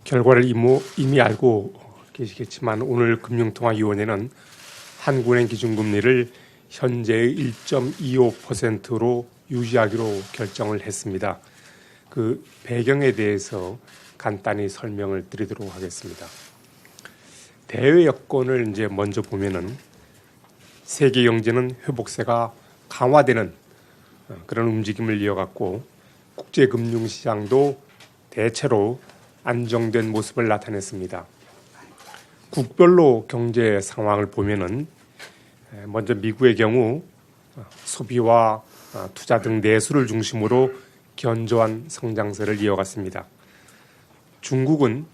결과를 이미 알고 계시겠지만 오늘 금융통화위원회는 한국은행 기준금리를 현재의 1.25%로 유지하기로 결정을 했습니다. 그 배경에 대해서 간단히 설명을 드리도록 하겠습니다. 대외 여건을 이제 먼저 보면은 세계 경제는 회복세가 강화되는 그런 움직임을 이어갔고 국제 금융 시장도 대체로 안정된 모습을 나타냈습니다. 국별로 경제 상황을 보면은 먼저 미국의 경우 소비와 투자 등 내수를 중심으로 견조한 성장세를 이어갔습니다. 중국은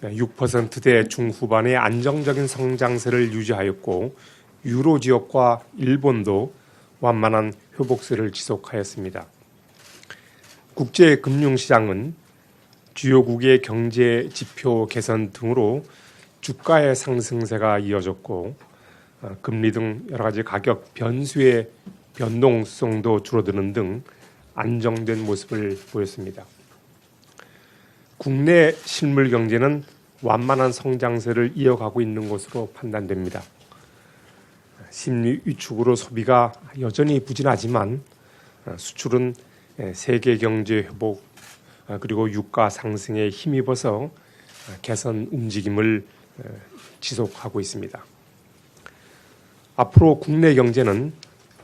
6%대 중후반의 안정적인 성장세를 유지하였고 유로 지역과 일본도 완만한 회복세를 지속하였습니다. 국제 금융시장은 주요국의 경제 지표 개선 등으로 주가의 상승세가 이어졌고 금리 등 여러 가지 가격 변수의 변동성도 줄어드는 등 안정된 모습을 보였습니다. 국내 실물 경제는 완만한 성장세를 이어가고 있는 것으로 판단됩니다. 심리 위축으로 소비가 여전히 부진하지만 수출은 세계 경제 회복 그리고 유가 상승에 힘입어서 개선 움직임을 지속하고 있습니다. 앞으로 국내 경제는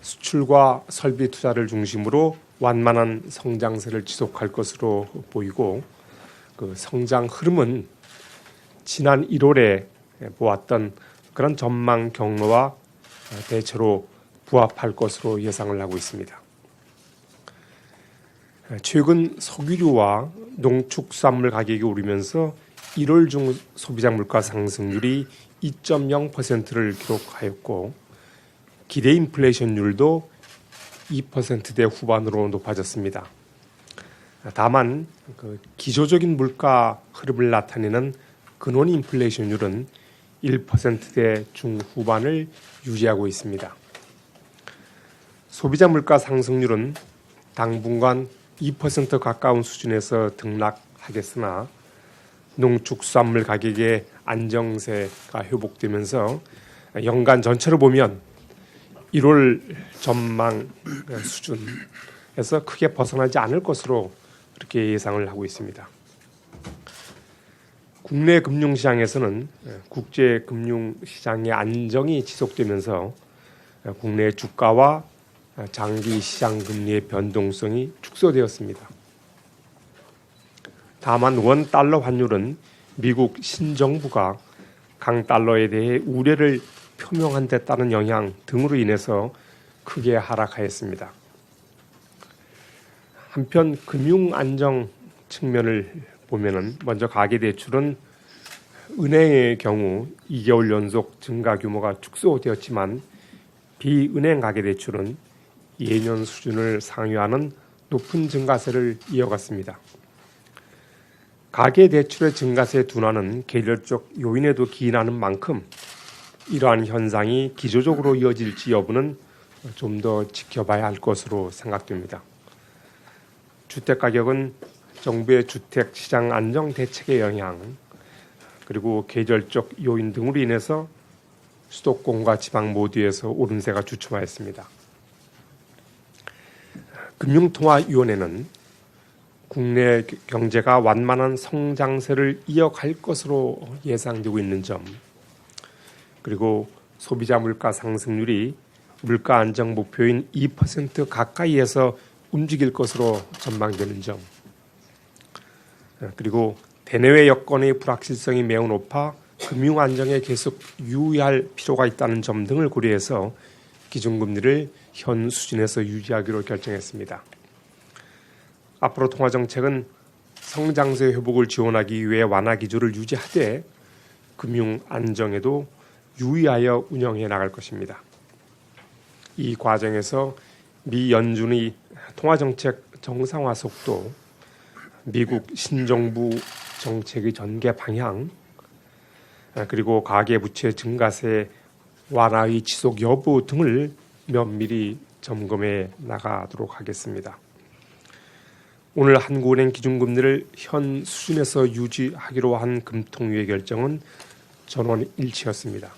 수출과 설비 투자를 중심으로 완만한 성장세를 지속할 것으로 보이고 그 성장 흐름은 지난 1월에 보았던 그런 전망 경로와 대체로 부합할 것으로 예상을 하고 있습니다. 최근 석유류와 농축수산물 가격이 오르면서 1월 중 소비자 물가 상승률이 2.0%를 기록하였고 기대 인플레이션율도 2%대 후반으로 높아졌습니다. 다만 기조적인 물가 흐름을 나타내는 근원 인플레이션율은 1%대 중후반을 유지하고 있습니다. 소비자 물가 상승률은 당분간 2% 가까운 수준에서 등락하겠으나 농축수산물 가격의 안정세가 회복되면서 연간 전체로 보면 1월 전망 수준에서 크게 벗어나지 않을 것으로 그렇게 예상을 하고 있습니다. 국내 금융시장에서는 국제 금융시장의 안정이 지속되면서 국내 주가와 장기 시장 금리의 변동성이 축소되었습니다. 다만 원 달러 환율은 미국 신정부가 강달러에 대해 우려를 표명한 데 따른 영향 등으로 인해서 크게 하락하였습니다. 한편 금융 안정 측면을 보면은 먼저 가계대출은 은행의 경우 2개월 연속 증가 규모가 축소되었지만 비은행 가계대출은 예년 수준을 상회하는 높은 증가세를 이어갔습니다. 가계대출의 증가세 둔화는 계절적 요인에도 기인하는 만큼 이러한 현상이 기조적으로 이어질지 여부는 좀 더 지켜봐야 할 것으로 생각됩니다. 주택가격은 정부의 주택시장 안정 대책의 영향 그리고 계절적 요인 등으로 인해서 수도권과 지방 모두에서 오름세가 주춤하였습니다. 금융통화위원회는 국내 경제가 완만한 성장세를 이어갈 것으로 예상되고 있는 점 그리고 소비자 물가 상승률이 물가 안정 목표인 2% 가까이에서 움직일 것으로 전망되는 점 그리고 대내외 여건의 불확실성이 매우 높아 금융 안정에 계속 유의할 필요가 있다는 점 등을 고려해서 기준금리를 현 수준에서 유지하기로 결정했습니다. 앞으로 통화정책은 성장세 회복을 지원하기 위해 완화 기조를 유지하되 금융 안정에도 유의하여 운영해 나갈 것입니다. 이 과정에서 미 연준의 통화정책 정상화 속도, 미국 신정부 정책의 전개 방향, 그리고 가계부채 증가세 완화의 지속 여부 등을 면밀히 점검해 나가도록 하겠습니다. 오늘 한국은행 기준금리를 현 수준에서 유지하기로 한 금통위의 결정은 전원 일치였습니다.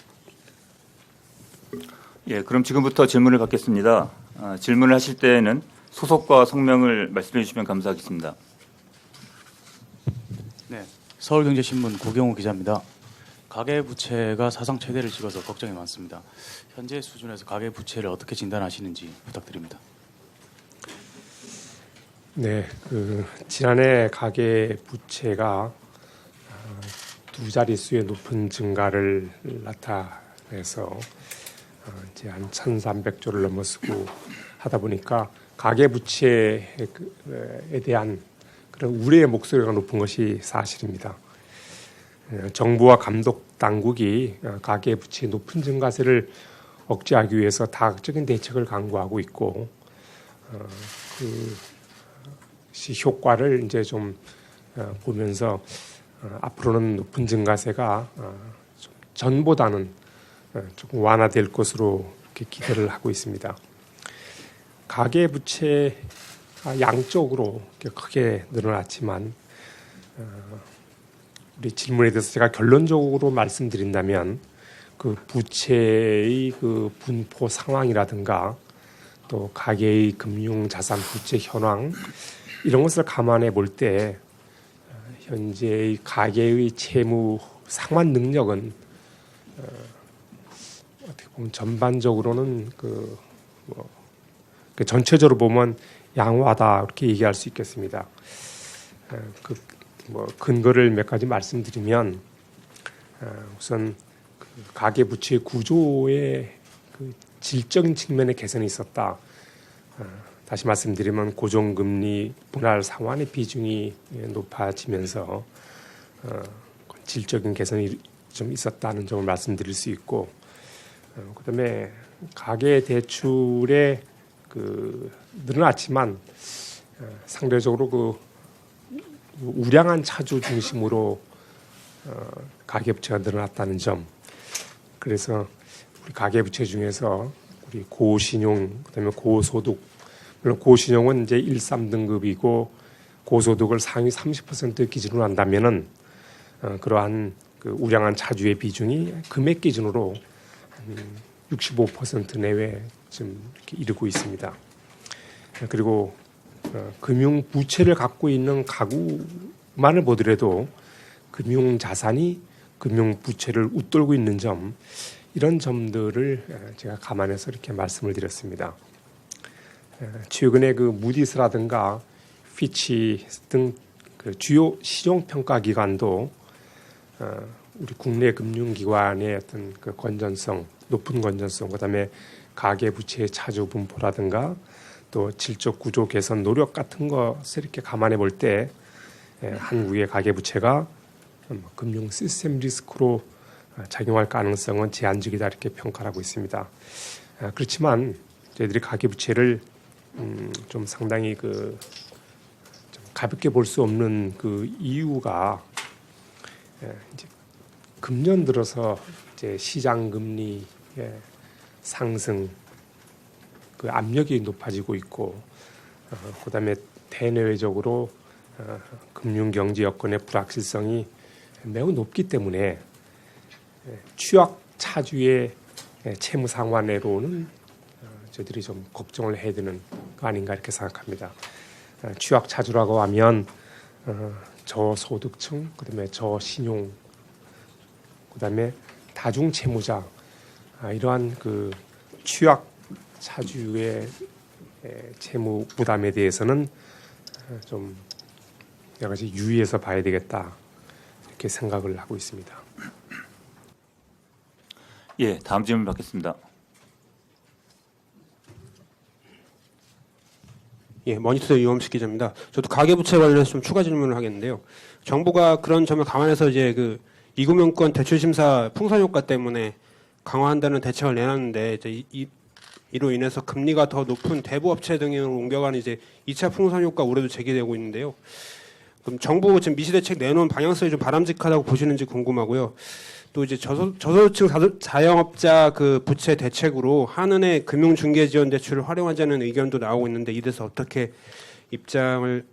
예, 그럼 지금부터 질문을 받겠습니다. 질문을 하실 때에는 소속과 성명을 말씀해 주시면 감사하겠습니다. 네, 서울경제신문 고경호 기자입니다. 가계부채가 사상 최대를 찍어서 걱정이 많습니다. 현재 수준에서 가계부채를 어떻게 진단하시는지 부탁드립니다. 네, 지난해 가계부채가 두 자릿수의 높은 증가를 나타내서 이제 한 1,300조를 넘어서고 하다 보니까 가계부채에 대한 그런 우려의 목소리가 높은 것이 사실입니다. 정부와 감독 당국이 가계부채의 높은 증가세를 억제하기 위해서 다각적인 대책을 강구하고 있고 그 효과를 이제 좀 보면서 앞으로는 높은 증가세가 좀 전보다는 조금 완화될 것으로 이렇게 기대를 하고 있습니다. 가계부채가 양적으로 크게 늘어났지만 우리 질문에 대해서 제가 결론적으로 말씀드린다면 그 부채의 그 분포 상황이라든가 또 가계의 금융자산 부채 현황 이런 것을 감안해 볼 때 현재의 가계의 채무 상환 능력은 어떻게 보면 전반적으로는 전체적으로 보면 양호하다 이렇게 얘기할 수 있겠습니다. 근거를 몇 가지 말씀드리면 우선 그 가계 부채 구조의 그 질적인 측면의 개선이 있었다. 다시 말씀드리면 고정금리 분할 상환의 비중이 높아지면서 질적인 개선이 좀 있었다는 점을 말씀드릴 수 있고, 그다음에 가계 대출의 늘어났지만 상대적으로 그 우량한 차주 중심으로 가계부채가 늘어났다는 점. 그래서 우리 가계부채 중에서 우리 고신용, 그다음에 고소득, 물론 고신용은 이제 1, 3등급이고 고소득을 상위 30% 기준으로 한다면은 그러한 그 우량한 차주의 비중이 금액 기준으로 65% 내외 좀 이렇게 이르고 있습니다. 그리고 금융 부채를 갖고 있는 가구만을 보더라도 금융 자산이 금융 부채를 웃돌고 있는 점, 이런 점들을 제가 감안해서 이렇게 말씀을 드렸습니다. 최근에 그 무디스라든가 피치 등 그 주요 시종 평가 기관도 우리 국내 금융기관의 어떤 그 건전성, 높은 건전성, 그다음에 가계 부채의 차주 분포라든가 또 질적 구조 개선 노력 같은 것을 이렇게 감안해 볼 때 한국의 가계 부채가 금융 시스템 리스크로 작용할 가능성은 제한적이다 이렇게 평가를 하고 있습니다. 그렇지만 저희들이 가계 부채를 좀 상당히 좀 가볍게 볼 수 없는 그 이유가 이제 금년 들어서 이제 시장 금리의 상승 그 압력이 높아지고 있고, 그다음에 대내외적으로 금융 경제 여건의 불확실성이 매우 높기 때문에 취약 차주의 채무 상환으로는 저희들이 좀 걱정을 해야 되는 거 아닌가 이렇게 생각합니다. 취약 차주라고 하면 저소득층, 그다음에 저신용, 그다음에 다중 채무자, 이러한 그 취약 차주의 채무 부담에 대해서는 좀 여러 가지 유의해서 봐야 되겠다 이렇게 생각을 하고 있습니다. 예, 다음 질문 받겠습니다. 예, 머니투데이 유엄식 기자입니다. 저도 가계부채 관련해서 좀 추가 질문을 하겠는데요. 정부가 그런 점을 감안해서 이제 그 이구명권 대출심사 풍선 효과 때문에 강화한다는 대책을 내놨는데, 이제 이로 인해서 금리가 더 높은 대부업체 등으로 옮겨가는 이제 2차 풍선 효과 우려도 제기되고 있는데요. 그럼 정부 지금 미시대책 내놓은 방향성이 좀 바람직하다고 보시는지 궁금하고요. 또 이제 저소득층 자영업자 그 부채 대책으로 한은의 금융중개지원 대출을 활용하자는 의견도 나오고 있는데, 이 대해서 어떻게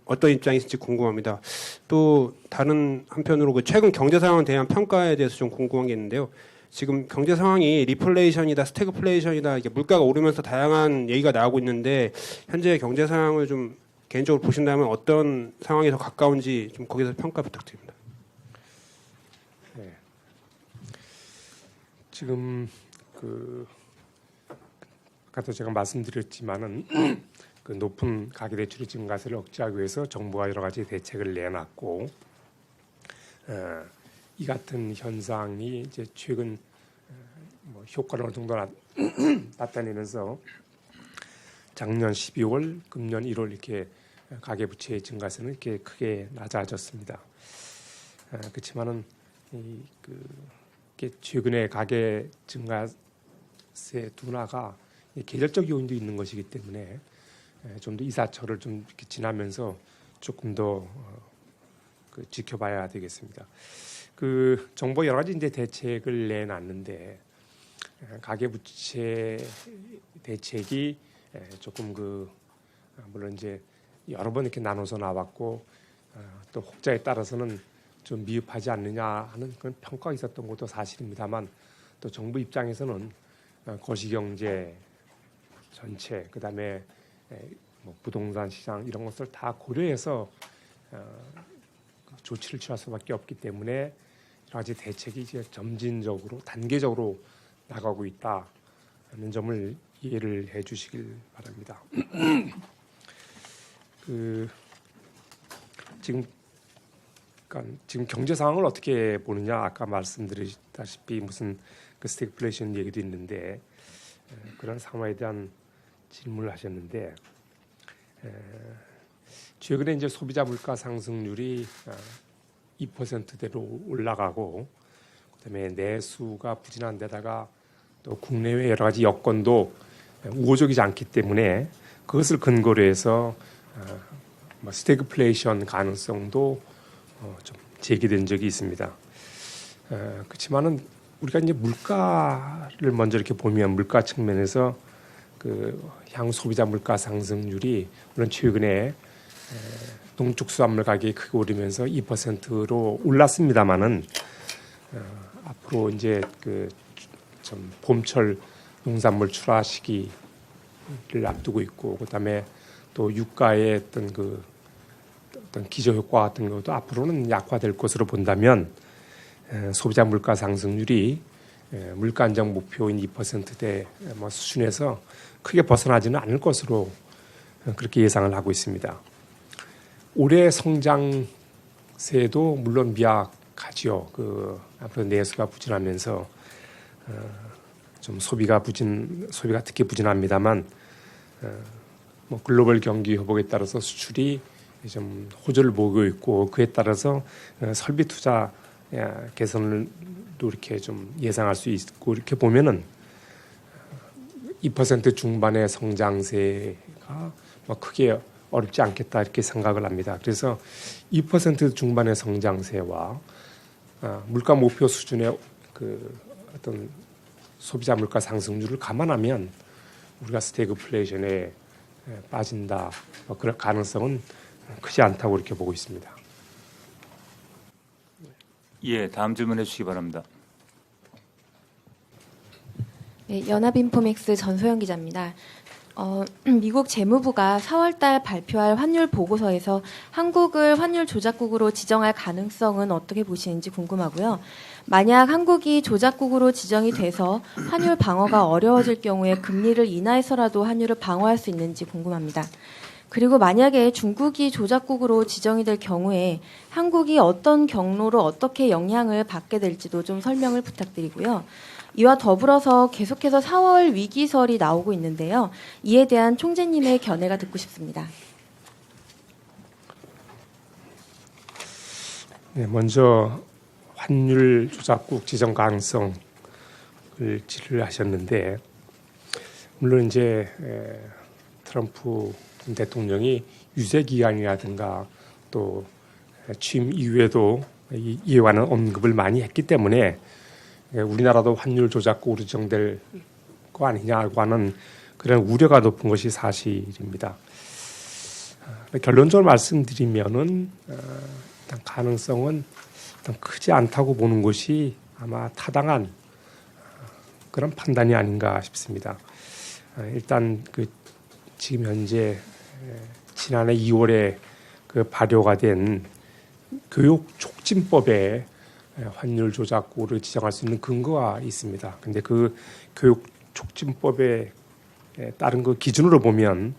어떤 입장이실지 궁금합니다. 또 다른 한편으로 그 최근 경제 상황에 대한 평가에 대해서 좀 궁금한 게 있는데요. 지금 경제 상황이 리플레이션이다, 스태그플레이션이다, 이게 물가가 오르면서 다양한 얘기가 나오고 있는데 현재 경제 상황을 좀 개인적으로 보신다면 어떤 상황이 더 가까운지 좀 거기서 평가 부탁드립니다. 네. 지금 아까도 제가 말씀드렸지만은 그 높은 가계대출의 증가세를 억제하기 위해서 정부가 여러 가지 대책을 내놨고, 이 같은 현상이 이제 최근 뭐 효과를 어느 정도 나타내면서 작년 12월, 금년 1월 이렇게 가계부채의 증가세는 이렇게 크게 낮아졌습니다. 그렇지만은 최근에 가계 증가세 둔화가 계절적 요인도 있는 것이기 때문에 좀 더 이사철을 좀 이렇게 지나면서 조금 더 지켜봐야 되겠습니다. 정부 여러 가지 이제 대책을 내놨는데 가계부채 대책이 조금 물론 이제 여러 번 이렇게 나눠서 나왔고 또 혹자에 따라서는 좀 미흡하지 않느냐 하는 그런 평가가 있었던 것도 사실입니다만 또 정부 입장에서는 거시경제 전체 그다음에 뭐 부동산 시장 이런 것을 다 고려해서 조치를 취할 수밖에 없기 때문에 여러 가지 대책이 이제 점진적으로 단계적으로 나가고 있다는 점을 이해를 해주시길 바랍니다. 지금 경제 상황을 어떻게 보느냐 아까 말씀드렸다시피 무슨 스태그플레이션 얘기도 있는데 그런 상황에 대한 질문을 하셨는데 최근에 이제 소비자 물가 상승률이 2%대로 올라가고 그다음에 내수가 부진한 데다가 또 국내외 여러 가지 여건도 우호적이지 않기 때문에 그것을 근거로 해서 스태그플레이션 가능성도 좀 제기된 적이 있습니다. 그렇지만은 우리가 이제 물가를 먼저 이렇게 보면 물가 측면에서 향후 소비자 물가 상승률이 물론 최근에 농축수산물 가격이 크게 오르면서 2%로 올랐습니다만은 앞으로 이제 좀 봄철 농산물 출하 시기를 앞두고 있고 그다음에 또 유가의 어떤 기저 효과 같은 것도 앞으로는 약화될 것으로 본다면 소비자 물가 상승률이 물가 안정 목표인 2%대 수준에서 크게 벗어나지는 않을 것으로 그렇게 예상을 하고 있습니다. 올해 성장세도 물론 미약하지요. 앞으로 내수가 부진하면서 좀 소비가 특히 부진합니다만 뭐 글로벌 경기 회복에 따라서 수출이 좀 호조를 보이고 있고 그에 따라서 설비 투자 개선도 이렇게 좀 예상할 수 있고 이렇게 보면은 2% 중반의 성장세가 뭐 크게 어렵지 않겠다 이렇게 생각을 합니다. 그래서 2% 중반의 성장세와 물가 목표 수준의 어떤 소비자 물가 상승률을 감안하면 우리가 스태그플레이션에 빠진다 그럴 가능성은 크지 않다고 이렇게 보고 있습니다. 예, 다음 질문해 주시기 바랍니다. 네, 연합인포맥스 전소영 기자입니다. 미국 재무부가 4월달 발표할 환율 보고서에서 한국을 환율 조작국으로 지정할 가능성은 어떻게 보시는지 궁금하고요. 만약 한국이 조작국으로 지정이 돼서 환율 방어가 어려워질 경우에 금리를 인하해서라도 환율을 방어할 수 있는지 궁금합니다. 그리고 만약에 중국이 조작국으로 지정이 될 경우에 한국이 어떤 경로로 어떻게 영향을 받게 될지도 좀 설명을 부탁드리고요. 이와 더불어서 계속해서 4월 위기설이 나오고 있는데요. 이에 대한 총재님의 견해가 듣고 싶습니다. 네, 먼저 환율 조작국 지정 가능성을 질의하셨는데 물론 이제 트럼프 대통령이 유세 기간이라든가 또 취임 이후에도 이에 관한 언급을 많이 했기 때문에 우리나라도 환율 조작국으로 지정될 거 아니냐고 하는 그런 우려가 높은 것이 사실입니다. 결론적으로 말씀드리면은 일단 가능성은 일단 크지 않다고 보는 것이 아마 타당한 그런 판단이 아닌가 싶습니다. 일단 지금 현재 지난해 2월에 발효가 된 교육 촉진법에 환율 조작국으로 지정할 수 있는 근거가 있습니다. 근데 그 교육 촉진법에 따른 그 기준으로 보면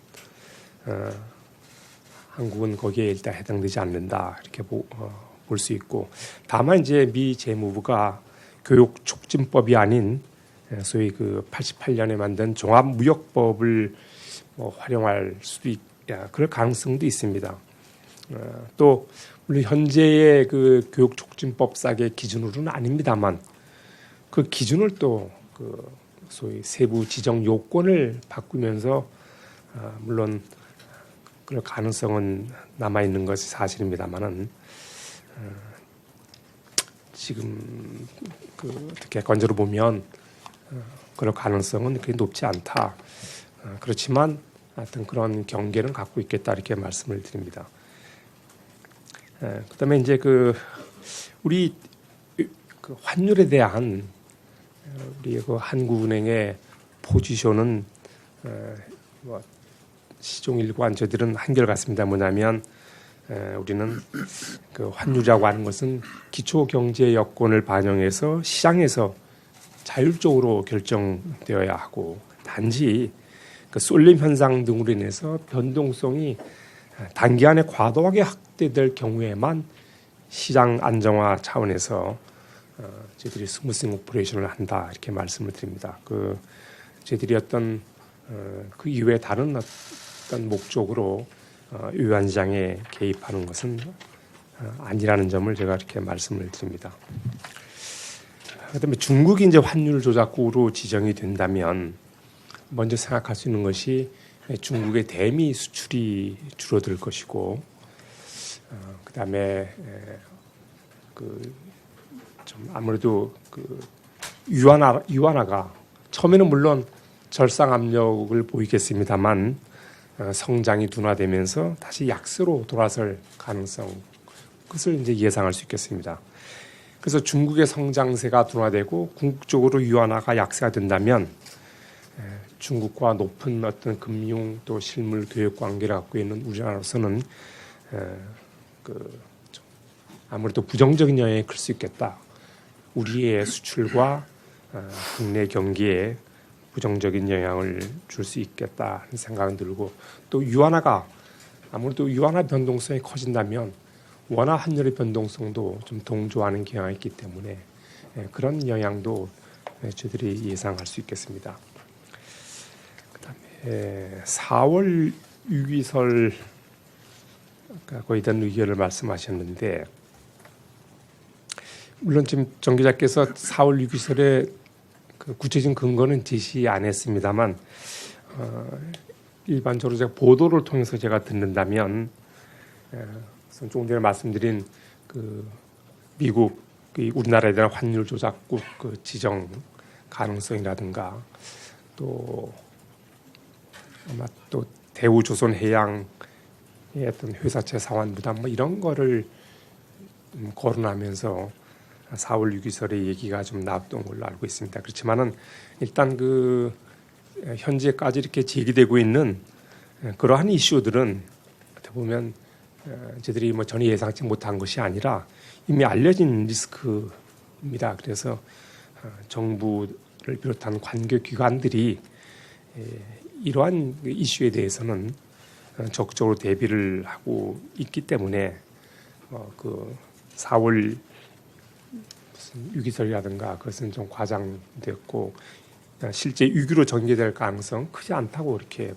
한국은 거기에 일단 해당되지 않는다 이렇게 볼 수 있고, 다만 이제 미 재무부가 교육 촉진법이 아닌 소위 88년에 만든 종합무역법을 활용할 수도 그럴 가능성도 있습니다. 또 물론 현재의 교육 촉진법상의 기준으로는 아닙니다만 그 기준을 또 소위 세부 지정 요건을 바꾸면서 물론 그럴 가능성은 남아 있는 것이 사실입니다만은 지금 어떻게 건조로 보면 그럴 가능성은 그렇게 높지 않다. 그렇지만 하여튼 그런 경계는 갖고 있겠다 이렇게 말씀을 드립니다. 그다음에 이제 우리 환율에 대한 우리 한국은행의 포지션은 시종일관 저들은 한결같습니다. 뭐냐면 우리는 환율이라고 하는 것은 기초 경제 여건을 반영해서 시장에서 자율적으로 결정되어야 하고, 단지 쏠림 현상 등으로 인해서 변동성이 단기간에 과도하게 확대될 경우에만 시장 안정화 차원에서 저희들이 스무싱 오퍼레이션을 한다 이렇게 말씀을 드립니다. 저희들이 어떤 그 이외에 다른 어떤 목적으로 유한시장에 개입하는 것은 아니라는 점을 제가 이렇게 말씀을 드립니다. 그다음에 중국이 이제 환율 조작국으로 지정이 된다면 먼저 생각할 수 있는 것이 중국의 대미 수출이 줄어들 것이고, 그다음에 좀 아무래도 유안화가 처음에는 물론 절상 압력을 보이겠습니다만 성장이 둔화되면서 다시 약세로 돌아설 가능성, 그것을 이제 예상할 수 있겠습니다. 그래서 중국의 성장세가 둔화되고 궁극적으로 유안화가 약세가 된다면 중국과 높은 어떤 금융 또 실물 교육 관계를 갖고 있는 우리나라로서는 아무래도 부정적인 영향이 클 수 있겠다. 우리의 수출과 국내 경기에 부정적인 영향을 줄 수 있겠다 하는 생각은 들고, 또 유안화가 아무래도 유안화 변동성이 커진다면 원화 환율의 변동성도 좀 동조하는 경향이 있기 때문에 그런 영향도 저희들이 예상할 수 있겠습니다. 그다음에 4월 유기설 아까 거의 된 의견을 말씀하셨는데, 물론 지금 정 기자께서 4월 유기설의 구체적인 근거는 제시 안 했습니다만 일반적으로 제가 보도를 통해서 제가 듣는다면 조금 전에 말씀드린 미국 우리나라에 대한 환율 조작국 지정 가능성이라든가, 또 아마 또 대우조선해양의 어떤 회사채 상환 부담 이런 거를 거론하면서 4월 유기설의 얘기가 좀 나왔던 걸로 알고 있습니다. 그렇지만은 일단 현재까지 이렇게 제기되고 있는 그러한 이슈들은 어떻게 보면 저희들이 전혀 예상치 못한 것이 아니라 이미 알려진 리스크입니다. 그래서 정부를 비롯한 관계기관들이 이러한 이슈에 대해서는 적극적으로 대비를 하고 있기 때문에 4월 유기설이라든가 그것은 좀 과장됐고 실제 유기로 전개될 가능성 크지 않다고 이렇게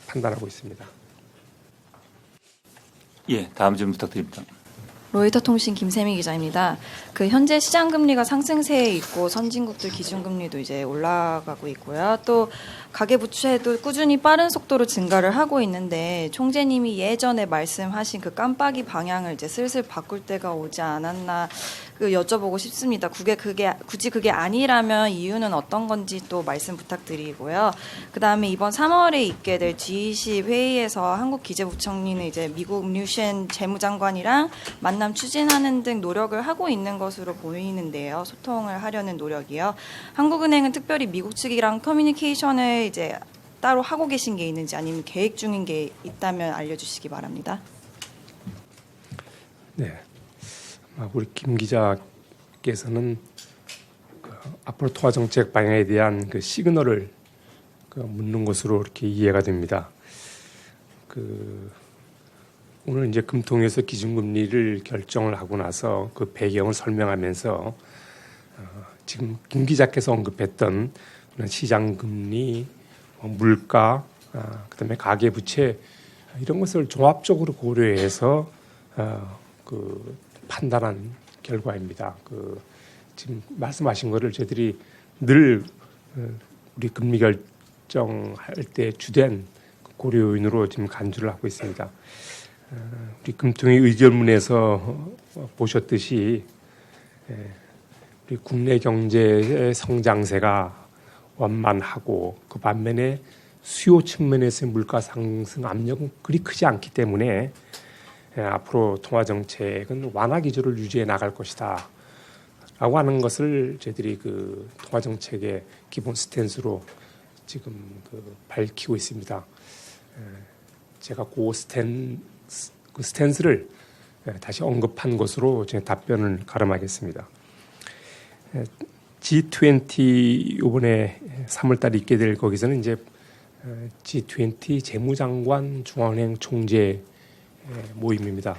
판단하고 있습니다. 예, 다음 질문 부탁드립니다. 로이터 통신 김세미 기자입니다. 현재 시장 금리가 상승세에 있고 선진국들 기준금리도 이제 올라가고 있고요. 또 가계 부채도 꾸준히 빠른 속도로 증가를 하고 있는데 총재님이 예전에 말씀하신 그 깜빡이 방향을 이제 슬슬 바꿀 때가 오지 않았나 여쭤보고 싶습니다. 굳이 그게 아니라면 이유는 어떤 건지 또 말씀 부탁드리고요. 그다음에 이번 3월에 있게 될 G20 회의에서 한국 기재부총리는 이제 미국 류셴 재무장관이랑 만남 추진하는 등 노력을 하고 있는 것으로 보이는데요. 소통을 하려는 노력이요. 한국은행은 특별히 미국 측이랑 커뮤니케이션을 이제 따로 하고 계신 게 있는지 아니면 계획 중인 게 있다면 알려주시기 바랍니다. 네. 우리 김 기자께서는 앞으로 통화 정책 방향에 대한 시그널을 묻는 것으로 이렇게 이해가 됩니다. 오늘 이제 금통위에서 기준금리를 결정을 하고 나서 그 배경을 설명하면서 지금 김 기자께서 언급했던 시장금리, 물가, 그다음에 가계부채 이런 것을 종합적으로 고려해서 판단한 결과입니다. 지금 말씀하신 거를 저희들이 늘 우리 금리 결정할 때 주된 고려 요인으로 지금 간주를 하고 있습니다. 우리 금통위 의결문에서 보셨듯이 우리 국내 경제의 성장세가 완만하고 그 반면에 수요 측면에서의 물가 상승 압력은 그리 크지 않기 때문에 앞으로 통화 정책은 완화 기조를 유지해 나갈 것이다. 라고 하는 것을 저희들이 통화 정책의 기본 스탠스로 지금 밝히고 있습니다. 제가 그 스탠스를 다시 언급한 것으로 제 답변을 가름하겠습니다. G20 이번에 3월달에 있게 될 거기서는 이제 G20 재무장관 중앙은행 총재 모임입니다.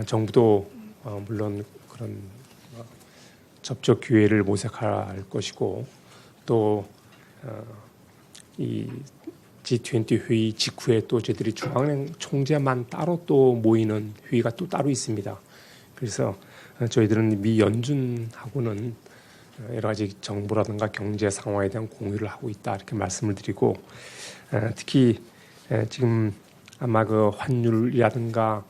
정부도 물론 그런 접촉 기회를 모색할 것이고 또 이 G20 회의 직후에 또 저희들이 중앙은행 총재만 따로 또 모이는 회의가 또 따로 있습니다. 그래서 저희들은 미 연준하고는 여러 가지 정보라든가 경제 상황에 대한 공유를 하고 있다 이렇게 말씀을 드리고 특히 지금 아마 환율이라든가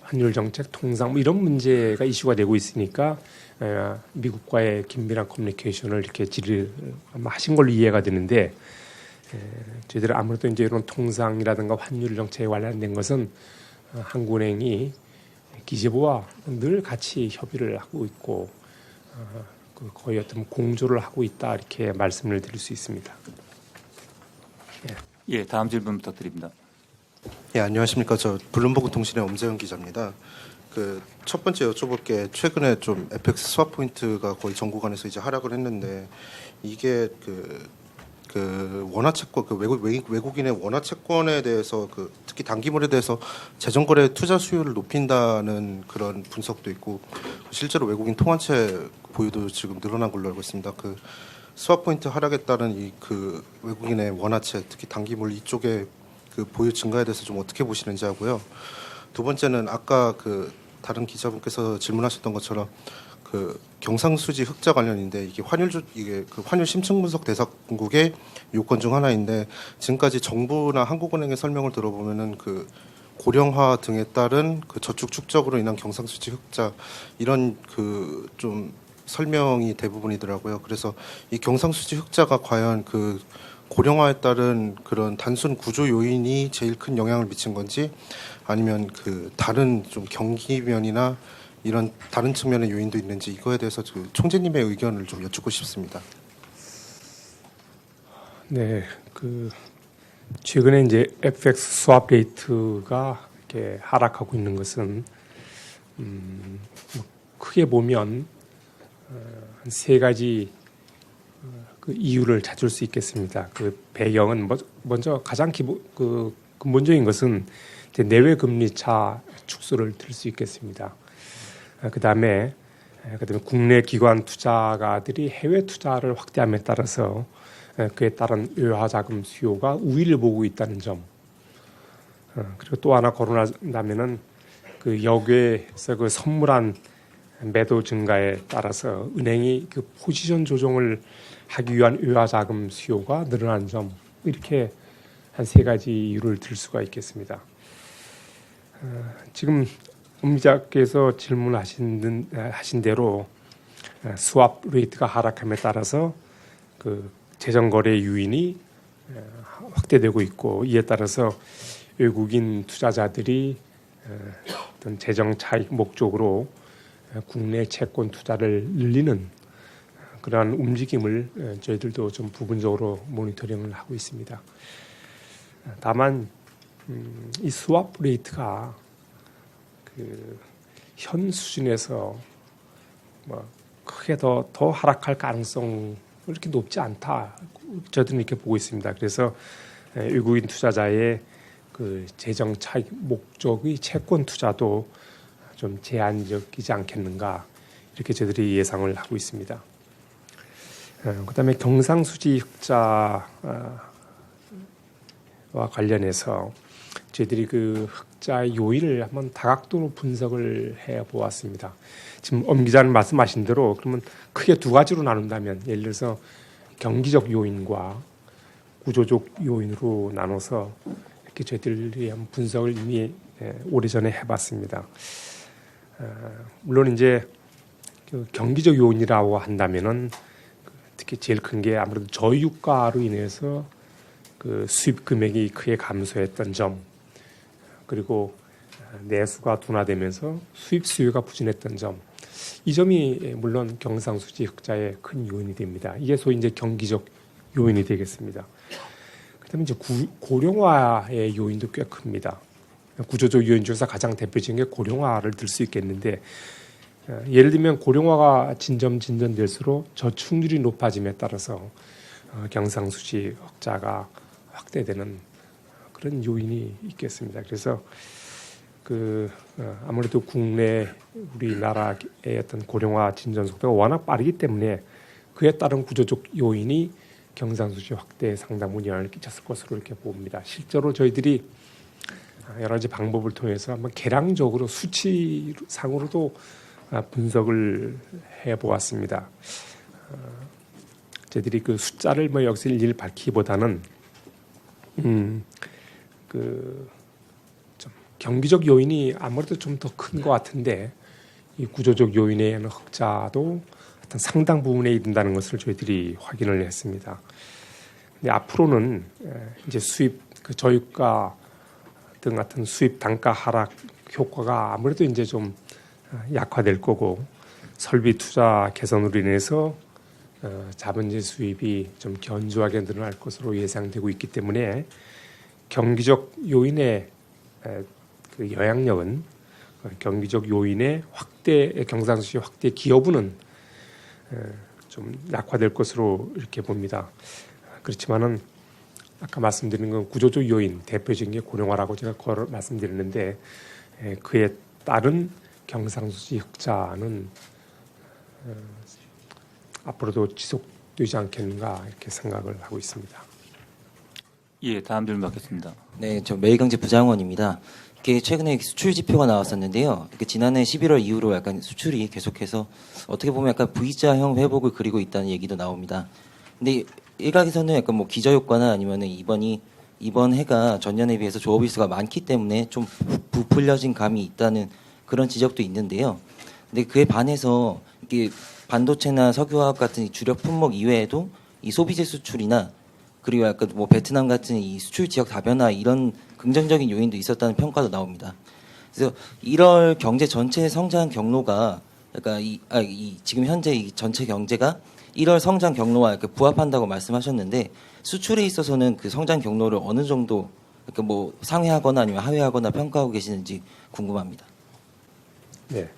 환율 정책, 통상 이런 문제가 이슈가 되고 있으니까 미국과의 긴밀한 커뮤니케이션을 이렇게 질의를 아마 하신 걸로 이해가 되는데 저희들 아무래도 이제 이런 통상이라든가 환율 정책에 관련된 것은 한국은행이 기재부와 늘 같이 협의를 하고 있고 거의 어떤 공조를 하고 있다 이렇게 말씀을 드릴 수 있습니다. 예, 다음 질문 부탁드립니다. 예, 안녕하십니까. 저 블룸버그 통신의 엄재현 기자입니다. 첫 번째 여쭤볼 게 최근에 좀 FX 스왑 포인트가 거의 전 구간에서 이제 하락을 했는데 이게 원화 채권 외국인의 원화 채권에 대해서 특히 단기물에 대해서 재정거래 투자 수요를 높인다는 그런 분석도 있고 실제로 외국인 통화채 보유도 지금 늘어난 걸로 알고 있습니다. 스왑 포인트 하락에 따른 외국인의 원화채 특히 단기물 이쪽에 보유 증가에 대해서 좀 어떻게 보시는지 하고요. 두 번째는 아까 다른 기자분께서 질문하셨던 것처럼 경상수지 흑자 관련인데 이게 환율 심층 분석 대상국의 요건 중 하나인데 지금까지 정부나 한국은행의 설명을 들어보면은 고령화 등에 따른 저축 축적으로 인한 경상수지 흑자 이런 좀 설명이 대부분이더라고요. 그래서 이 경상수지 흑자가 과연 고령화에 따른 그런 단순 구조 요인이 제일 큰 영향을 미친 건지 아니면 다른 좀 경기면이나 이런 다른 측면의 요인도 있는지 이거에 대해서 총재님의 의견을 좀 여쭙고 싶습니다. 네, 최근에 이제 FX 스왑 레이트가 이렇게 하락하고 있는 것은 크게 보면 한 세 가지 이유를 찾을 수 있겠습니다. 배경은 먼저 가장 근본적인 것은 내외 금리 차 축소를 들 수 있겠습니다. 그다음에 국내 기관 투자가들이 해외 투자를 확대함에 따라서 그에 따른 외화 자금 수요가 우위를 보고 있다는 점. 그리고 또 하나 거론한다면은 그 여객에서 그 선물한 매도 증가에 따라서 은행이 그 포지션 조정을 하기 위한 외화자금 수요가 늘어난 점, 이렇게 한 세 가지 이유를 들 수가 있겠습니다. 지금 엄 기자께서 질문하신 대로 스왑 레이트가 하락함에 따라서 그 재정거래 유인이 확대되고 있고, 이에 따라서 외국인 투자자들이 어떤 재정 차익 목적으로 국내 채권 투자를 늘리는 그러한 움직임을 저희들도 좀 부분적으로 모니터링을 하고 있습니다. 다만 이 스왑 레이트가 그 현 수준에서 뭐 크게 더 하락할 가능성 그렇게 높지 않다, 저들은 이렇게 보고 있습니다. 그래서 외국인 투자자의 그 재정 차익 목적의 채권 투자도 좀 제한적이지 않겠는가, 이렇게 저희들이 예상을 하고 있습니다. 그다음에 경상수지 흑자와 관련해서 저희들이 그 흑자의 요인을 한번 다각도로 분석을 해 보았습니다. 지금 엄 기자는 말씀하신 대로 그러면 크게 두 가지로 나눈다면, 예를 들어서 경기적 요인과 구조적 요인으로 나눠서 이렇게 저희들이 한번 분석을 이미 오래전에 해봤습니다. 물론 이제 그 경기적 요인이라고 한다면은 특히 제일 큰 게 아무래도 저유가로 인해서 그 수입 금액이 크게 감소했던 점, 그리고 내수가 둔화되면서 수입 수요가 부진했던 점, 이 점이 물론 경상수지 흑자의 큰 요인이 됩니다. 이게 소위 이제 경기적 요인이 되겠습니다. 그다음에 이제 고령화의 요인도 꽤 큽니다. 구조적 요인 중에서 가장 대표적인 게 고령화를 들 수 있겠는데, 예를 들면 고령화가 진전될수록 저축률이 높아짐에 따라서 경상수지 흑자가 확대되는 그런 요인이 있겠습니다. 그래서 아무래도 국내 우리나라의 어떤 고령화 진전 속도가 워낙 빠르기 때문에 그에 따른 구조적 요인이 경상수지 확대에 상당한 영향을 끼쳤을 것으로 이렇게 봅니다. 실제로 저희들이 여러 가지 방법을 통해서 한번 계량적으로 수치상으로도 분석을 해보았습니다. 저희들이 그 숫자를 뭐 여기서 일일이 밝히기보다는 좀 경기적 요인이 아무래도 좀 더 큰 것 같은데, 이 구조적 요인의 흑자도 어떤 상당 부분에 이른다는 것을 저희들이 확인을 했습니다. 근데 앞으로는 이제 수입 그 저유가 등 같은 수입 단가 하락 효과가 아무래도 이제 좀 약화될 거고, 설비 투자 개선으로 인해서 자본재 수입이 좀 견조하게 늘어날 것으로 예상되고 있기 때문에 경기적 요인의 그 영향력은 경기적 요인의 경상수지 확대 기여분은 좀 약화될 것으로 이렇게 봅니다. 그렇지만은 아까 말씀드린 건 구조적 요인, 대표적인 게 고령화라고 제가 말씀드렸는데, 그에 따른 경상수지 흑자는 앞으로도 지속되지 않겠는가, 이렇게 생각을 하고 있습니다. 예, 다음 질문 받겠습니다. 네, 저 매일경제 부장원입니다. 이게 최근에 수출 지표가 나왔었는데요. 이렇게 지난해 11월 이후로 약간 수출이 계속해서 어떻게 보면 약간 V자형 회복을 그리고 있다는 얘기도 나옵니다. 근데 일각에서는 약간 뭐 기저 효과나 아니면은 이번 해가 전년에 비해서 조업일 수가 많기 때문에 좀 부풀려진 감이 있다는 그런 지적도 있는데요. 근데 그에 반해서 이게 반도체나 석유화학 같은 이 주력 품목 이외에도 이 소비재 수출이나 그리고 약간 뭐 베트남 같은 이 수출 지역 다변화 이런 긍정적인 요인도 있었다는 평가도 나옵니다. 그래서 1월 경제 전체 성장 경로가 약간 지금 현재 이 전체 경제가 1월 성장 경로와 이렇게 부합한다고 말씀하셨는데, 수출에 있어서는 그 성장 경로를 어느 정도 이렇게 뭐 상회하거나 아니면 하회하거나 평가하고 계시는지 궁금합니다. 네.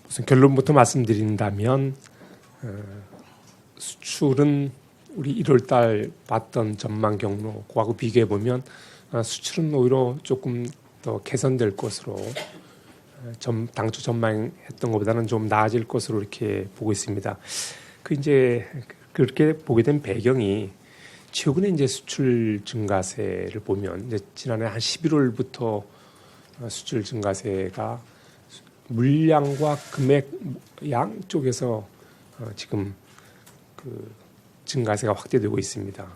무슨 결론부터 말씀드린다면, 수출은 우리 1월달 봤던 전망 경로하고 비교해 보면 수출은 오히려 조금 더 개선될 것으로, 당초 전망했던 것보다는 좀 나아질 것으로 이렇게 보고 있습니다. 이제 그렇게 보게 된 배경이, 최근에 이제 수출 증가세를 보면 이제 지난해 한 11월부터 수출 증가세가 물량과 금액 양쪽에서 지금 그 증가세가 확대되고 있습니다.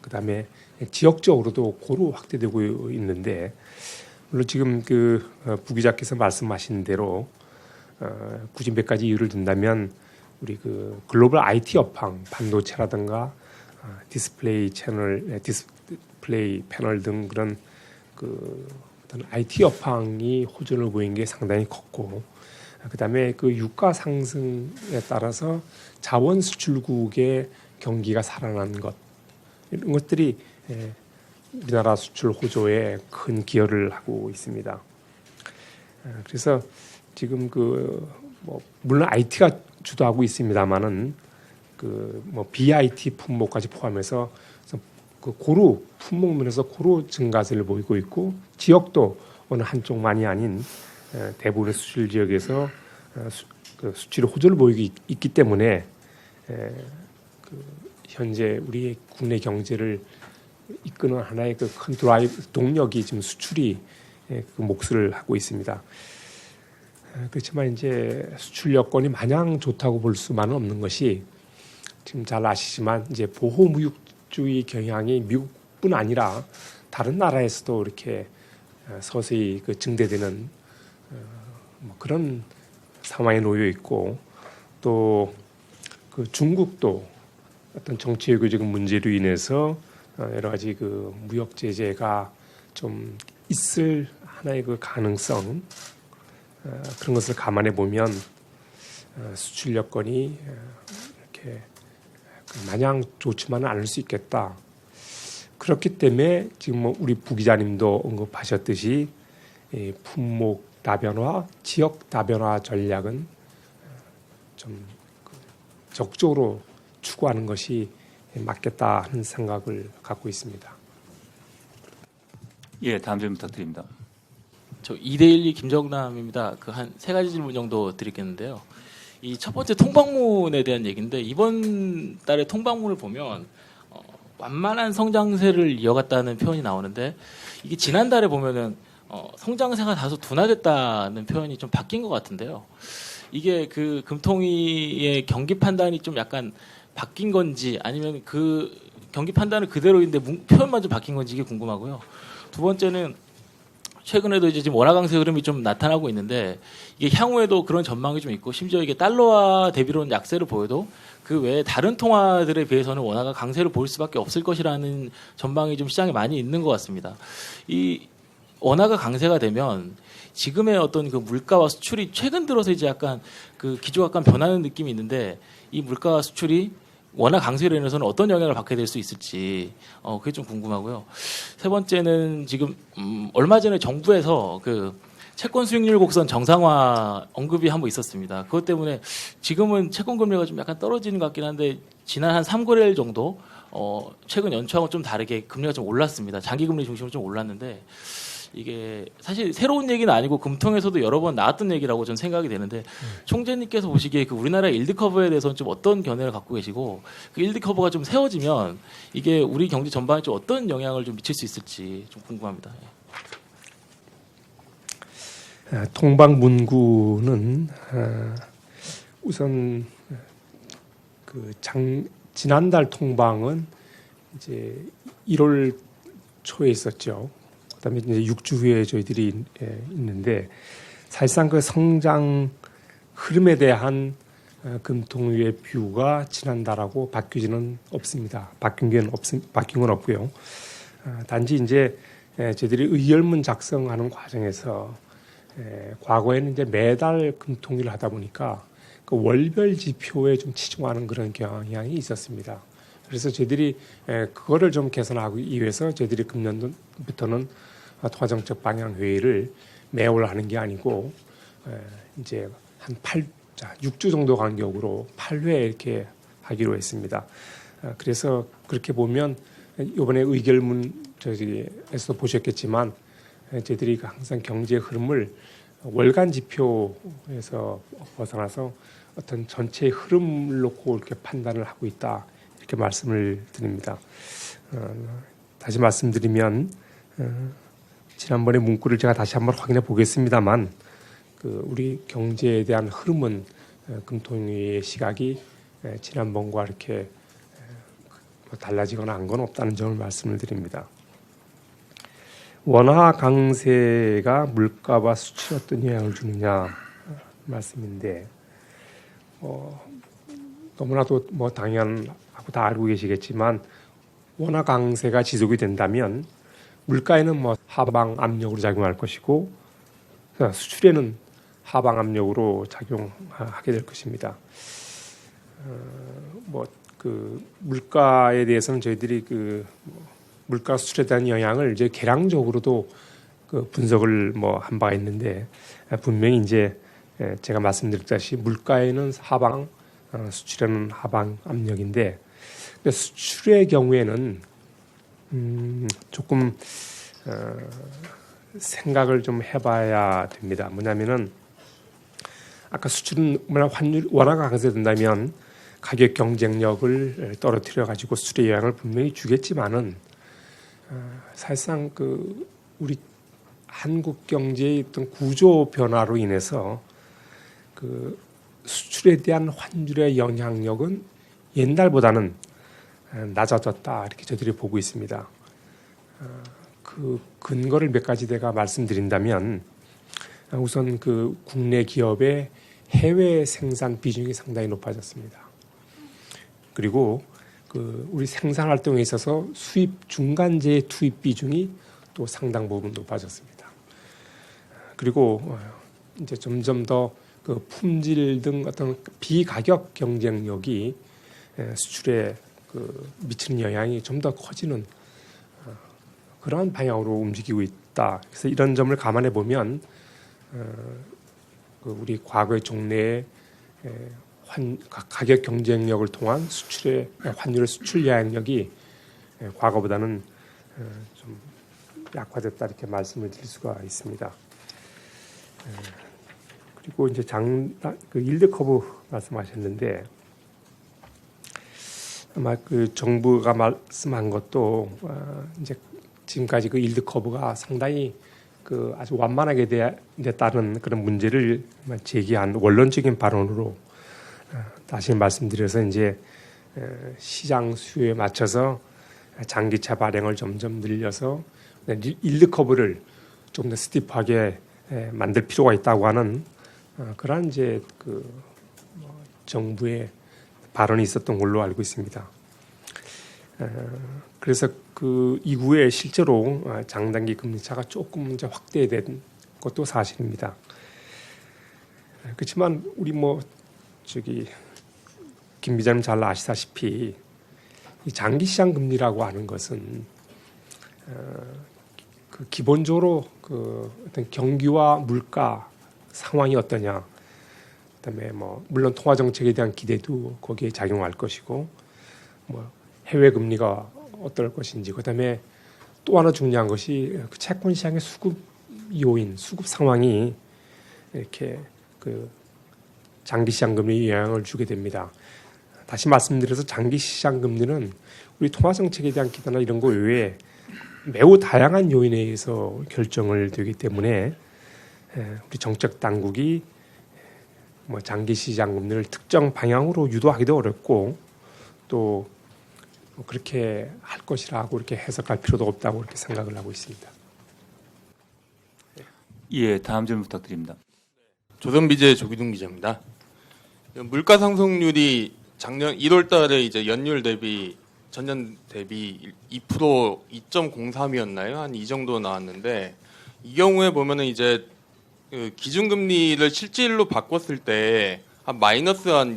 그다음에 지역적으로도 고루 확대되고 있는데 물론 지금 그 부기자께서 말씀하신 대로 굳이 몇 가지 이유를 든다면 우리 그 글로벌 IT 업황, 반도체라든가 디스플레이 패널 등 그런 그 어떤 IT 업황이 호전을 보인 게 상당히 컸고, 그다음에 그 유가 상승에 따라서 자원 수출국의 경기가 살아난 것, 이런 것들이 우리나라 수출 호조에 큰 기여를 하고 있습니다. 그래서 지금 그 뭐 물론 IT가 주도하고 있습니다만은 그 뭐 BIT 품목까지 포함해서 그 고루 품목 면에서 고루 증가세를 보이고 있고, 지역도 어느 한쪽만이 아닌 대부분의 수출 지역에서 수출의 호조를 보이고 있기 때문에 그 현재 우리의 국내 경제를 이끄는 하나의 그 큰 드라이브 동력이 지금 수출이 그 몫을 하고 있습니다. 그렇지만 이제 수출 여건이 마냥 좋다고 볼 수만은 없는 것이, 지금 잘 아시지만 이제 보호무역주의 경향이 미국뿐 아니라 다른 나라에서도 이렇게 서서히 그 증대되는 뭐 그런 상황에 놓여 있고, 또 그 중국도 어떤 정치 외교적 문제로 인해서 여러 가지 그 무역 제재가 좀 있을 하나의 그 가능성, 그런 것을 감안해 보면 수출 여건이 이렇게 마냥 좋지만은 않을 수 있겠다. 그렇기 때문에 지금 뭐 우리 부기자님도 언급하셨듯이 품목 다변화, 지역 다변화 전략은 좀 적극적으로 추구하는 것이 맞겠다 하는 생각을 갖고 있습니다. 예, 다음 질문 부탁드립니다. 저 2대1 김정남입니다. 그 한 세 가지 질문 정도 드리겠는데요. 이 첫 번째 통방문에 대한 얘기인데, 이번 달에 통방문을 보면 완만한 성장세를 이어갔다는 표현이 나오는데, 이게 지난달에 보면은 성장세가 다소 둔화됐다는 표현이 좀 바뀐 것 같은데요. 이게 그 금통위의 경기 판단이 좀 약간 바뀐 건지, 아니면 그 경기 판단은 그대로인데 표현만 좀 바뀐 건지 이게 궁금하고요. 두 번째는 최근에도 이제 지금 원화 강세 흐름이 좀 나타나고 있는데, 이게 향후에도 그런 전망이 좀 있고, 심지어 이게 달러화 대비로는 약세를 보여도 그 외에 다른 통화들에 비해서는 원화가 강세를 보일 수밖에 없을 것이라는 전망이 좀 시장에 많이 있는 것 같습니다. 이 원화가 강세가 되면 지금의 어떤 그 물가와 수출이 최근 들어서 이제 약간 그 기조가 약간 변하는 느낌이 있는데, 이 물가와 수출이 원화 강세로 인해서는 어떤 영향을 받게 될 수 있을지 그게 좀 궁금하고요. 세 번째는 지금 얼마 전에 정부에서 그 채권 수익률 곡선 정상화 언급이 한번 있었습니다. 그것 때문에 지금은 채권 금리가 좀 약간 떨어지는 것 같긴 한데, 지난 한 3거래일 정도 최근 연초하고 좀 다르게 금리가 좀 올랐습니다. 장기 금리 중심으로 좀 올랐는데, 이게 사실 새로운 얘기는 아니고 금통에서도 여러 번 나왔던 얘기라고 저는 생각이 되는데, 총재님께서 보시기에 그 우리나라 일드 커브에 대해서는 좀 어떤 견해를 갖고 계시고, 그 일드 커브가 좀 세워지면 이게 우리 경제 전반에 좀 어떤 영향을 좀 미칠 수 있을지 좀 궁금합니다. 통방문구는 우선 그 지난달 통방은 이제 1월 초에 있었죠. 그다음에 이제 6주 후에 저희들이 있는데, 사실상 그 성장 흐름에 대한 금통위의 뷰가 지난달하고 바뀌지는 없습니다. 바뀐 건 없고요. 단지 이제 저희들이 의결문 작성하는 과정에서 과거에는 이제 매달 금통위를 하다 보니까 그 월별 지표에 좀 치중하는 그런 경향이 있었습니다. 그래서 저희들이 그거를 좀 개선하기 위해서 저희들이 금년도부터는 통화정책 방향 회의를 매월 하는 게 아니고 이제 한 6주 정도 간격으로 8회 이렇게 하기로 했습니다. 그래서 그렇게 보면 이번에 의결문 저기에서 보셨겠지만, 저희들이 항상 경제 흐름을 월간 지표에서 벗어나서 어떤 전체 흐름을 놓고 이렇게 판단을 하고 있다, 이렇게 말씀을 드립니다. 다시 말씀드리면 지난번에 문구를 제가 다시 한번 확인해 보겠습니다만 우리 경제에 대한 흐름은 금통위의 시각이 지난번과 이렇게 달라지거나 한 건 없다는 점을 말씀을 드립니다. 원화 강세가 물가와 수출에 어떤 영향을 주느냐 말씀인데 너무나도 당연하고 다 알고 계시겠지만 원화 강세가 지속이 된다면 물가에는 하방 압력으로 작용할 것이고 수출에는 하방 압력으로 작용하게 될 것입니다. 물가에 대해서는 저희들이 물가 수출에 대한 영향을 이제 계량적으로도 분석을 한 바가 있는데 분명히 이제 제가 말씀드렸다시피 물가에는 하방, 수출에는 하방 압력인데 수출의 경우에는 조금 생각을 좀 해봐야 됩니다. 뭐냐면은 아까 수출은 원화가 강세된다면 가격 경쟁력을 떨어뜨려 가지고 수출에 영향을 분명히 주겠지만은 사실상 우리 한국 경제의 어떤 구조 변화로 인해서 수출에 대한 환율의 영향력은 옛날보다는 낮아졌다 이렇게 저희들이 보고 있습니다. 그 근거를 몇 가지 내가 말씀드린다면 우선 국내 기업의 해외 생산 비중이 상당히 높아졌습니다. 그리고 우리 생산 활동에 있어서 수입 중간재 투입 비중이 또 상당 부분 높아졌습니다. 그리고 이제 점점 더 품질 등 어떤 비가격 경쟁력이 수출에 미치는 영향이 좀 더 커지는 그러한 방향으로 움직이고 있다. 그래서 이런 점을 감안해 보면 우리 과거의 종래의 가격 경쟁력을 통한 수출의 환율의 수출 영향력이 과거보다는 좀 약화됐다 이렇게 말씀을 드릴 수가 있습니다. 그리고 이제 일드 커브 말씀하셨는데 아마 정부가 말씀한 것도 이제 지금까지 일드 커브가 상당히 아주 완만하게 됐다는 그런 문제를 제기한 원론적인 발언으로 다시 말씀드려서 이제 시장 수요에 맞춰서 장기차 발행을 점점 늘려서 일드 커브를 좀 더 스티프하게 만들 필요가 있다고 하는 그러한 이제 정부의 발언이 있었던 걸로 알고 있습니다. 그래서 이후에 실제로 장단기 금리차가 조금 이제 확대된 것도 사실입니다. 그렇지만 우리 김 기자님 잘 아시다시피 이 장기 시장 금리라고 하는 것은 기본적으로 어떤 경기와 물가 상황이 어떠냐, 그다음에 물론 통화 정책에 대한 기대도 거기에 작용할 것이고, 해외 금리가 어떨 것인지, 그다음에 또 하나 중요한 것이 채권 시장의 수급 요인, 수급 상황이 이렇게 장기 시장 금리에 영향을 주게 됩니다. 다시 말씀드려서 장기 시장 금리는 우리 통화 정책에 대한 기대나 이런 거 외에 매우 다양한 요인에 의해서 결정을 되기 때문에 우리 정책 당국이 장기 시장 금리를 특정 방향으로 유도하기도 어렵고 또 그렇게 할 것이라고 이렇게 해석할 필요도 없다고 이렇게 생각을 하고 있습니다. 예, 다음 질문 부탁드립니다. 조선비제 조기둥 기자입니다. 물가 상승률이 작년 1월 달에 이제 연율 대비 전년 대비 2% 2.03이었나요? 한 이 정도 나왔는데 이 경우에 보면은 이제 기준금리를 실질로 바꿨을 때 한 마이너스 한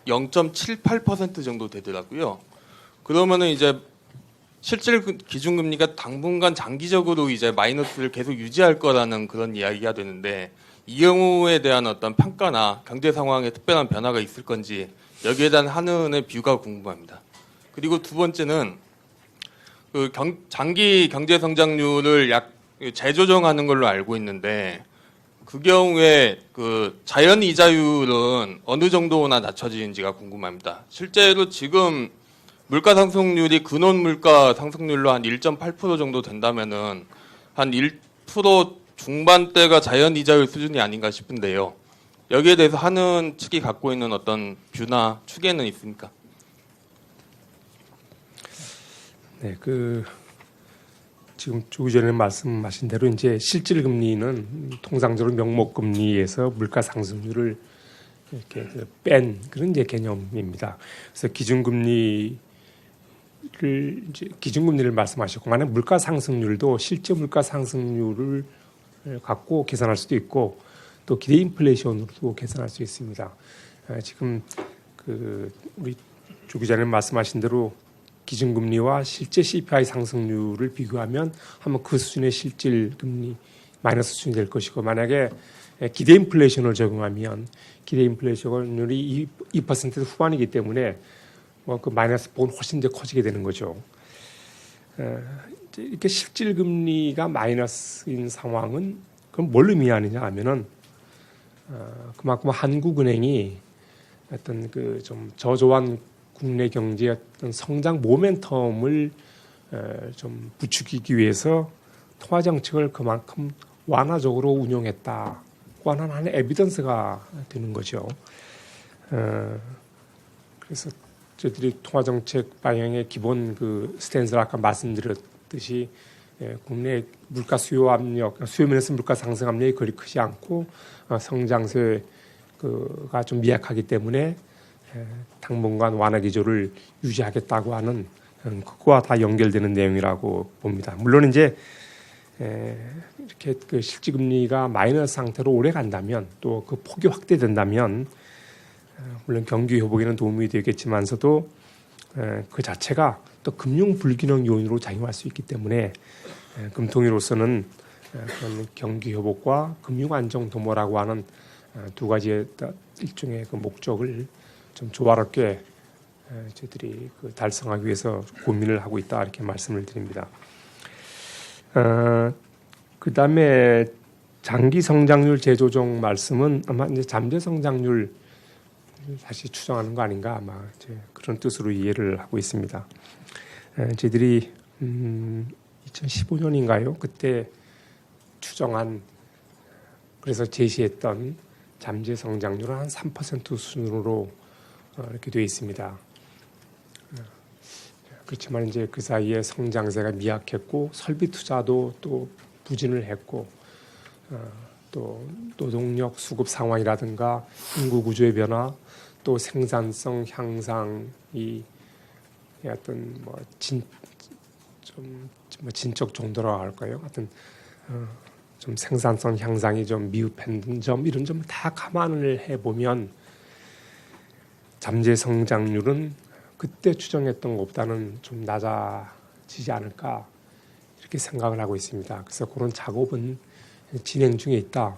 0.78% 정도 되더라고요. 그러면은 이제 실질 기준금리가 당분간 장기적으로 이제 마이너스를 계속 유지할 거라는 그런 이야기가 되는데 이 경우에 대한 어떤 평가나 경제 상황에 특별한 변화가 있을 건지 여기에 대한 한은의 뷰가 궁금합니다. 그리고 두 번째는 장기 경제 성장률을 재조정하는 걸로 알고 있는데 그 경우에 자연 이자율은 어느 정도나 낮춰지는지가 궁금합니다. 실제로 지금 물가 상승률이 근원 물가 상승률로 한 1.8% 정도 된다면은 한 2% 중반대가 자연 이자율 수준이 아닌가 싶은데요. 여기에 대해서 하는 측이 갖고 있는 어떤 뷰나 추계는 있습니까? 네, 지금 조금 전에 말씀하신 대로 이제 실질 금리는 통상적으로 명목 금리에서 물가 상승률을 이렇게 뺀 그런 이제 개념입니다. 그래서 기준금리를 말씀하셨고, 만약 물가 상승률도 실제 물가 상승률을 갖고 계산할 수도 있고, 또 기대 인플레이션으로도 계산할 수 있습니다. 지금 우리 조 기자님 말씀하신 대로 기준금리와 실제 CPI 상승률을 비교하면 한번 그 수준의 실질 금리 마이너스 수준이 될 것이고, 만약에 기대 인플레이션을 적용하면 기대 인플레이션율이 2% 후반이기 때문에 뭐 그 마이너스 폭은 훨씬 더 커지게 되는 거죠. 이렇게 실질 금리가 마이너스인 상황은 그럼 뭘 의미하느냐 하면은 그만큼 한국은행이 어떤 좀 저조한 국내 경제의 어떤 성장 모멘텀을 좀 부추기기 위해서 통화 정책을 그만큼 완화적으로 운용했다고 하는 하나의 에비던스가 되는 거죠. 그래서 저희들이 통화 정책 방향의 기본 스탠스를 아까 말씀드렸듯이 국내 물가 수요 압력, 수요면에서 물가 상승 압력이 그리 크지 않고 성장세가 좀 미약하기 때문에 당분간 완화 기조를 유지하겠다고 하는 그거와 다 연결되는 내용이라고 봅니다. 물론 이제 이렇게 실질 금리가 마이너스 상태로 오래 간다면, 또 그 폭이 확대된다면 물론 경기 회복에는 도움이 되겠지만서도 그 자체가 또 금융 불균형 요인으로 작용할 수 있기 때문에 금통위로서는 그런 경기 회복과 금융 안정 도모라고 하는 두 가지의 일종의 그 목적을 좀 조화롭게 저희들이 달성하기 위해서 고민을 하고 있다, 이렇게 말씀을 드립니다. 그다음에 장기 성장률 재조정 말씀은 아마 이제 잠재 성장률 다시 추정하는 거 아닌가, 아마 그런 뜻으로 이해를 하고 있습니다. 저희들이 2015년인가요? 그때 추정한, 그래서 제시했던 잠재 성장률은 한 3% 수준으로 이렇게 되어 있습니다. 그렇지만 이제 그 사이에 성장세가 미약했고 설비 투자도 또 부진을 했고, 또 노동력 수급 상황이라든가 인구 구조의 변화, 또 생산성 향상이 어떤 진척 정도라고 할까요? 하여튼 좀 생산성 향상이 좀 미흡한 점, 이런 점 다 감안을 해보면 잠재 성장률은 그때 추정했던 것보다는 좀 낮아지지 않을까, 이렇게 생각을 하고 있습니다. 그래서 그런 작업은 진행 중에 있다,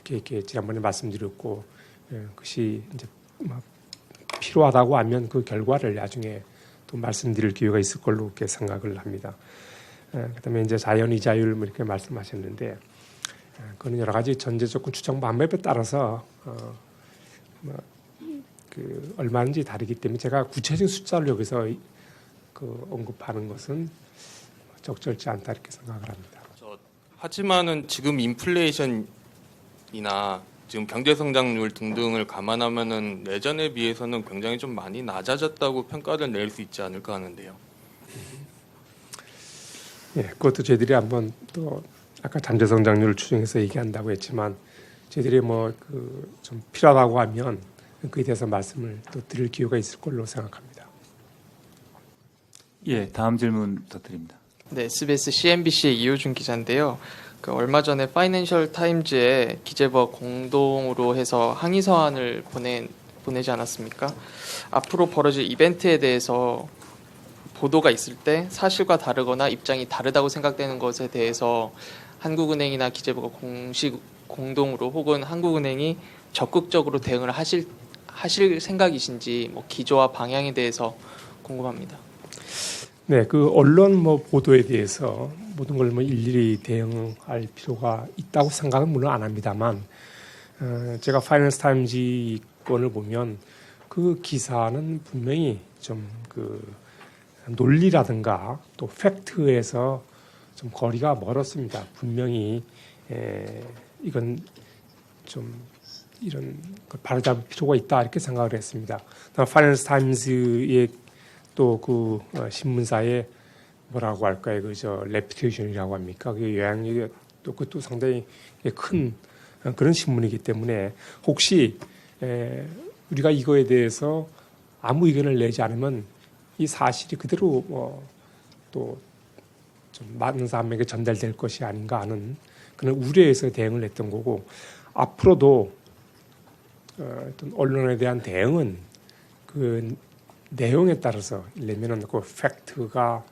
이렇게 지난번에 말씀드렸고, 그것이 이제 필요하다고 하면 그 결과를 나중에 또 말씀드릴 기회가 있을 걸로 이렇게 생각을 합니다. 그다음에 이제 자연 이자율 이렇게 말씀하셨는데, 그거는 여러 가지 전제 조건 추정 방법에 따라서 얼마인지 다르기 때문에 제가 구체적인 숫자를 여기서 언급하는 것은 적절치 않다, 이렇게 생각을 합니다. 하지만은 지금 인플레이션이나 지금 경제 성장률 등등을 감안하면은 예전에 비해서는 굉장히 좀 많이 낮아졌다고 평가를 내릴 수 있지 않을까 하는데요. 예, 그것도 저희들이 한번 또 아까 잠재 성장률을 추정해서 얘기한다고 했지만, 저희들이 좀 필요하다고 하면 그에 대해서 말씀을 또 드릴 기회가 있을 걸로 생각합니다. 예, 다음 질문 부탁드립니다. 네, SBS CNBC의 이호준 기자인데요. 얼마 전에 파이낸셜 타임즈에 기재부와 공동으로 해서 항의 서한을 보내지 않았습니까? 앞으로 벌어질 이벤트에 대해서 보도가 있을 때 사실과 다르거나 입장이 다르다고 생각되는 것에 대해서 한국은행이나 기재부가 공동으로 혹은 한국은행이 적극적으로 대응을 하실 생각이신지, 기조와 방향에 대해서 궁금합니다. 네, 언론 보도에 대해서 모든 걸 일일이 대응할 필요가 있다고 생각은 물론 안 합니다만, 제가 파이낸스 타임즈 건을 보면 그 기사는 분명히 좀 논리라든가 또 팩트에서 좀 거리가 멀었습니다. 분명히 이건 좀 이런 걸 바로잡을 필요가 있다 이렇게 생각을 했습니다. 파이낸스 타임즈의 또 그 신문사의 뭐라고 할까요? 그저 레퓨테이션이라고 합니까? 그 영향력이 또 그것도 상당히 큰 그런 신문이기 때문에 혹시 우리가 이거에 대해서 아무 의견을 내지 않으면 이 사실이 그대로 또 좀 많은 사람에게 전달될 것이 아닌가 하는 그런 우려에서 대응을 했던 거고 앞으로도 어떤 언론에 대한 대응은 그 내용에 따라서 예를 그 팩트가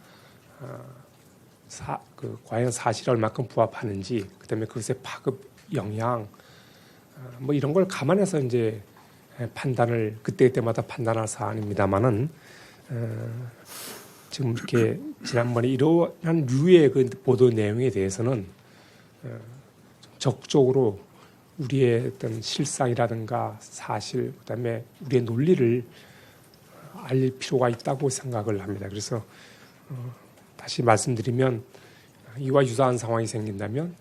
과연 사실에 얼마큼 부합하는지 그다음에 그것의 파급 영향 뭐 이런 걸 감안해서 이제 판단을 그때마다 판단할 사안입니다만은 지금 이렇게 지난번에 이러한 류의 그 보도 내용에 대해서는 좀 적극적으로 우리의 어떤 실상이라든가 사실 그다음에 우리의 논리를 알릴 필요가 있다고 생각을 합니다. 그래서 다시 말씀드리면 이와 유사한 상황이 생긴다면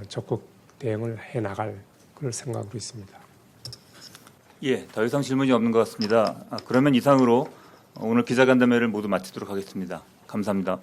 적극 대응을 해나갈 그럴 생각으로 있습니다. 예, 더 이상 질문이 없는 것 같습니다. 그러면 이상으로 오늘 기자간담회를 모두 마치도록 하겠습니다. 감사합니다.